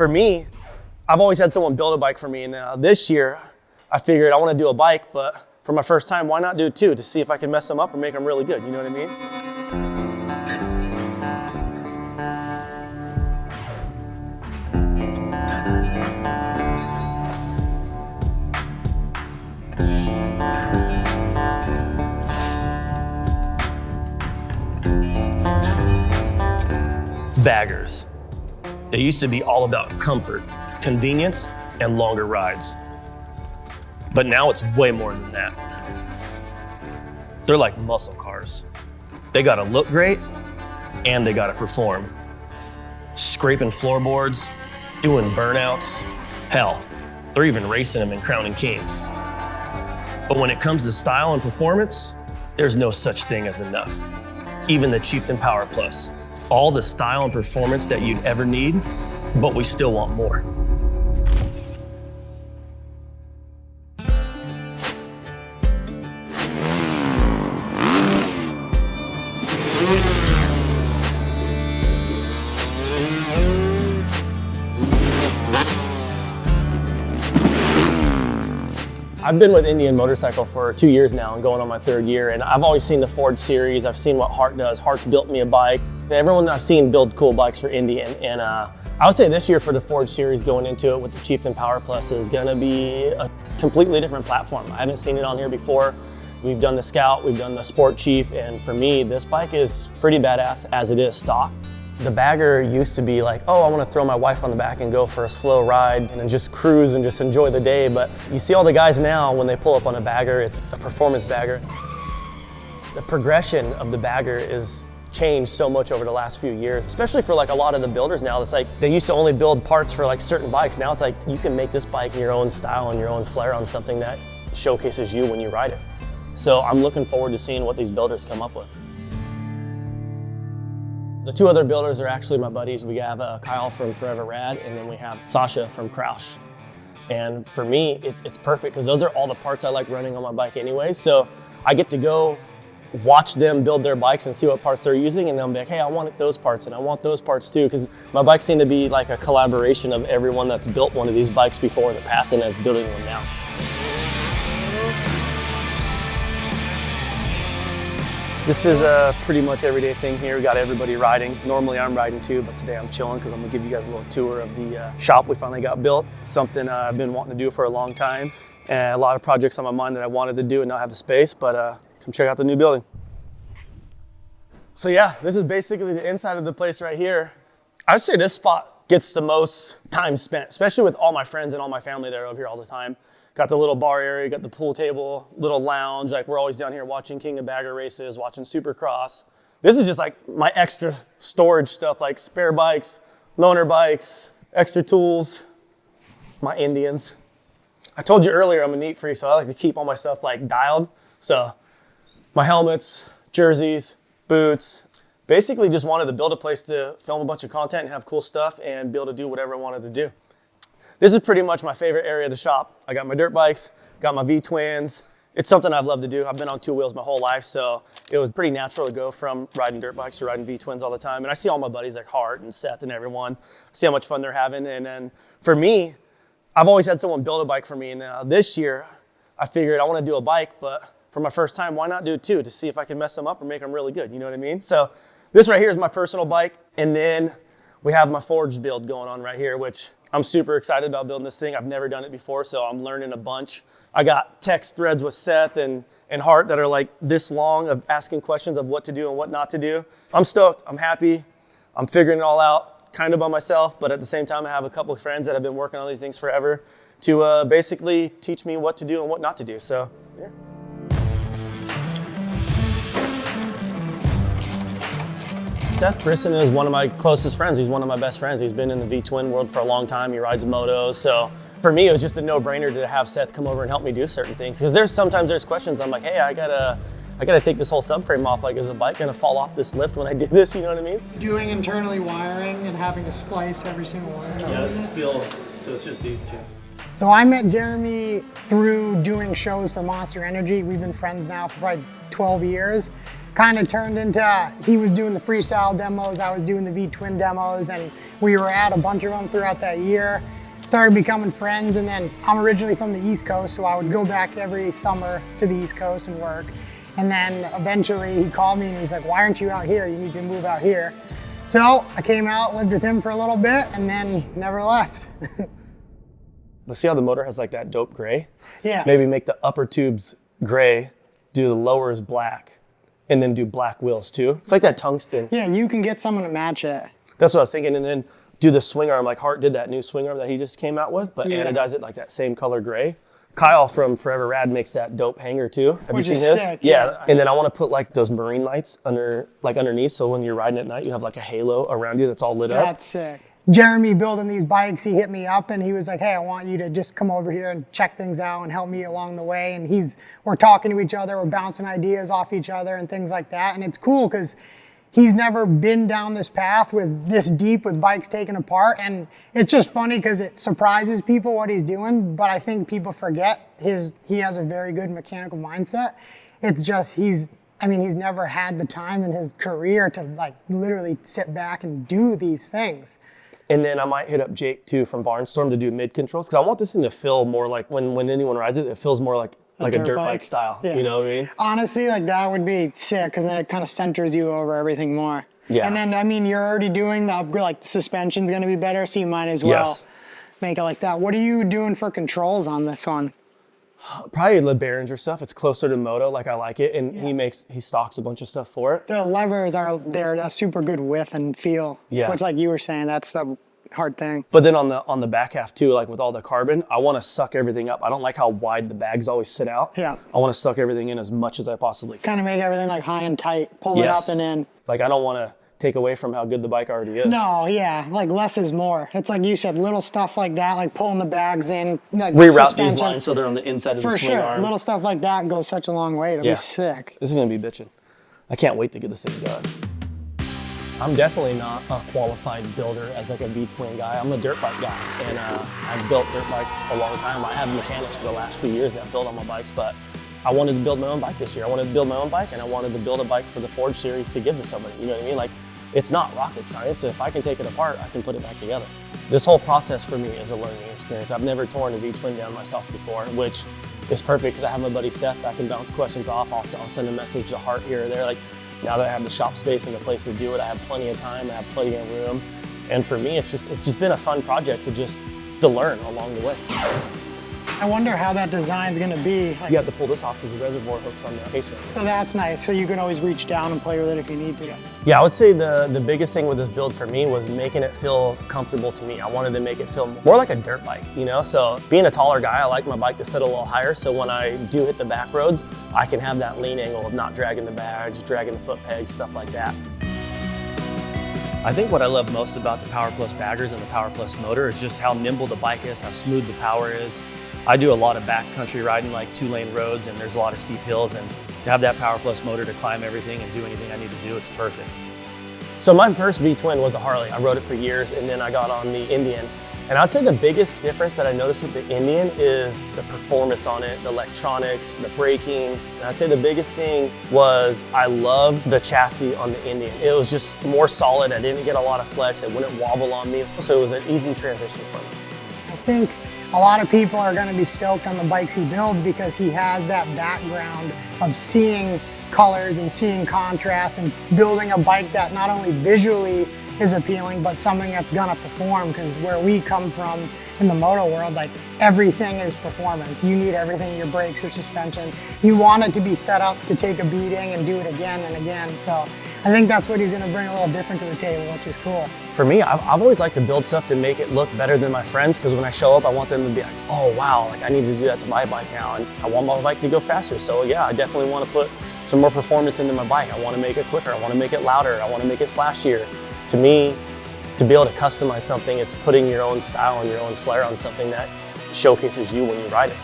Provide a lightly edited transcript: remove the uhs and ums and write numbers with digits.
for me, I've always had someone build a bike for me, and this year I figured I want to do a bike, but for my first time, why not do two to see if I can mess them up or make them really good, you know what I mean? Baggers. They used to be all about comfort, convenience, and longer rides. But now it's way more than that. They're like muscle cars. They gotta look great, and they gotta perform. Scraping floorboards, doing burnouts, hell, they're even racing them and crowning kings. But when it comes to style and performance, there's no such thing as enough. Even the Chieftain Power Plus. All the style and performance that you'd ever need, but we still want more. I've been with Indian Motorcycle for 2 years now and going on my 3rd year, and I've always seen the Forge series. I've seen what Hart does. Hart's built me a bike. Everyone I've seen build cool bikes for Indy, and I would say this year for the Forge series going into it with the Chieftain Power Plus is gonna be a completely different platform. I haven't seen it on here before. We've done the Scout, we've done the Sport Chief, and for me, this bike is pretty badass as it is stock. The Bagger used to be like, oh, I want to throw my wife on the back and go for a slow ride and then just cruise and just enjoy the day. But you see all the guys now, when they pull up on a Bagger, it's a performance Bagger. The progression of the Bagger is changed so much over the last few years, especially for like a lot of the builders now. It's like they used to only build parts for like certain bikes. Now it's like you can make this bike in your own style and your own flair on something that showcases you when you ride it. So I'm looking forward to seeing what these builders come up with. The 2 other builders are actually my buddies. We have Kyle from Forever Rad, and then we have Sasha from Crouch. And for me, it's perfect because those are all the parts I like running on my bike anyway. So I get to go watch them build their bikes and see what parts they're using, and they'll be like, hey, I want those parts and I want those parts too, because my bikes seem to be like a collaboration of everyone that's built one of these bikes before in the past and that's building them now. This is a pretty much everyday thing here. We got everybody riding. Normally I'm riding too, but today I'm chilling because I'm gonna give you guys a little tour of the shop we finally got built. Something I've been wanting to do for a long time. And a lot of projects on my mind that I wanted to do and not have the space, but come check out the new building. So yeah, this is basically the inside of the place right here. I'd say this spot gets the most time spent, especially with all my friends and all my family that are over here all the time. Got the little bar area, got the pool table, little lounge. Like we're always down here watching King of Bagger races, watching Supercross. This is just like my extra storage stuff, like spare bikes, loaner bikes, extra tools, my Indians. I told you earlier I'm a neat freak, so I like to keep all my stuff like dialed. So my helmets, jerseys, boots. Basically just wanted to build a place to film a bunch of content and have cool stuff and be able to do whatever I wanted to do. This is pretty much my favorite area of the shop. I got my dirt bikes, got my V-twins. It's something I've loved to do. I've been on 2 wheels my whole life, so it was pretty natural to go from riding dirt bikes to riding V-twins all the time. And I see all my buddies like Hart and Seth and everyone. I see how much fun they're having. And then for me, I've always had someone build a bike for me. And this year, I figured I want to do a bike, but for my first time, why not do 2 to see if I can mess them up or make them really good, you know what I mean? So this right here is my personal bike. And then we have my Forged build going on right here, which I'm super excited about building this thing. I've never done it before, so I'm learning a bunch. I got text threads with Seth and Hart that are like this long of asking questions of what to do and what not to do. I'm stoked, I'm happy. I'm figuring it all out kind of by myself, but at the same time, I have a couple of friends that have been working on these things forever to basically teach me what to do and what not to do, so yeah. Seth Brisson is one of my closest friends. He's one of my best friends. He's been in the V-twin world for a long time. He rides motos. So for me, it was just a no-brainer to have Seth come over and help me do certain things. Because sometimes there's questions. I'm like, hey, I gotta take this whole subframe off. Like, is the bike gonna fall off this lift when I do this? You know what I mean? Doing internally wiring and having to splice every single one. Yeah, this is field, so it's just these 2. So I met Jeremy through doing shows for Monster Energy. We've been friends now for probably 12 years. kind of turned into, he was doing the freestyle demos, I was doing the V-twin demos, and we were at a bunch of them throughout that year. Started becoming friends, and then I'm originally from the East Coast, so I would go back every summer to the East Coast and work. And then eventually he called me and he's like, why aren't you out here? You need to move out here. So I came out, lived with him for a little bit, and then never left. But see how the motor has like that dope gray? Yeah. Maybe make the upper tubes gray, do the lowers black, and then do black wheels too. It's like that tungsten. Yeah, you can get someone to match it. That's what I was thinking. And then do the swing arm, like Hart did that new swing arm that he just came out with, but Yes. anodize it like that same color gray. Kyle from Forever Rad makes that dope hanger too. Have Which you is seen his? sick, Yeah. yeah. And then I want to put like those marine lights underneath, so when you're riding at night, you have like a halo around you that's all lit up. That's sick. Jeremy building these bikes, he hit me up and he was like, hey, I want you to just come over here and check things out and help me along the way. And we're talking to each other, we're bouncing ideas off each other and things like that. And it's cool because he's never been down this path with this deep with bikes taken apart. And it's just funny because it surprises people what he's doing, but I think people forget he has a very good mechanical mindset. It's just he's never had the time in his career to like literally sit back and do these things. And then I might hit up Jake too from Barnstorm to do mid controls, because I want this thing to feel more like when anyone rides it, it feels more like a dirt bike style. Yeah. You know what I mean? Honestly, like that would be sick because then it kind of centers you over everything more. Yeah. And then, I mean, you're already doing the upgrade, like the suspension's going to be better, so you might as well Yes. make it like that. What are you doing for controls on this one? Probably the Behringer stuff. It's closer to Moto, like I like it, and he stocks a bunch of stuff for it. The levers they're a super good width and feel. Yeah. Which, like you were saying, that's the hard thing. But then on the back half too, like with all the carbon, I want to suck everything up. I don't like how wide the bags always sit out. Yeah. I want to suck everything in as much as I possibly can. Kind of make everything like high and tight, pull it up and in. Like I don't want to take away from how good the bike already is. No, yeah, like less is more. It's like you said, little stuff like that, like pulling the bags in, like Reroute suspension. these lines so they're on the inside of the For swing sure, arm. little stuff like that goes such a long way. It'll Yeah. be sick. This is gonna be bitching. I can't wait to get this thing going. I'm definitely not a qualified builder as like a V-twin guy. I'm a dirt bike guy, and I've built dirt bikes a long time. I have mechanics for the last few years that build on my bikes, but I wanted to build my own bike this year. I wanted to build my own bike, and I wanted to build a bike for the Forge series to give to somebody. You know what I mean? Like, it's not rocket science. If I can take it apart, I can put it back together. This whole process for me is a learning experience. I've never torn a V-twin down myself before, which is perfect because I have my buddy Seth that I can bounce questions off. I'll send a message to Hart here or there. Like, now that I have the shop space and the place to do it, I have plenty of time, I have plenty of room. And for me, it's just been a fun project to learn along the way. I wonder how that design's gonna be. Like, You have to pull this off because the reservoir hook's on the case right. so that's nice. So you can always reach down and play with it if you need to. Yeah, I would say the biggest thing with this build for me was making it feel comfortable to me. I wanted to make it feel more like a dirt bike, you know? So being a taller guy, I like my bike to sit a little higher, so when I do hit the back roads, I can have that lean angle of not dragging the bags, dragging the foot pegs, stuff like that. I think what I love most about the Power Plus baggers and the Power Plus motor is just how nimble the bike is, how smooth the power is. I do a lot of backcountry riding, like 2-lane roads, and there's a lot of steep hills, and to have that Power Plus motor to climb everything and do anything I need to do, it's perfect. So my first V-twin was a Harley. I rode it for years, and then I got on the Indian. And I'd say the biggest difference that I noticed with the Indian is the performance on it, the electronics, the braking. And I'd say the biggest thing was I loved the chassis on the Indian. It was just more solid. I didn't get a lot of flex. It wouldn't wobble on me. So it was an easy transition for me. I think a lot of people are gonna be stoked on the bikes he builds because he has that background of seeing colors and seeing contrast and building a bike that not only visually is appealing, but something that's gonna perform, because where we come from in the moto world, like everything is performance. You need everything, your brakes, your suspension. You want it to be set up to take a beating and do it again and again. So I think that's what he's gonna bring a little different to the table, which is cool. For me, I've always liked to build stuff to make it look better than my friends, because when I show up, I want them to be like, oh wow, like I need to do that to my bike now, and I want my bike to go faster. So yeah, I definitely want to put some more performance into my bike. I want to make it quicker, I want to make it louder, I want to make it flashier. To me, to be able to customize something, it's putting your own style and your own flair on something that showcases you when you ride it.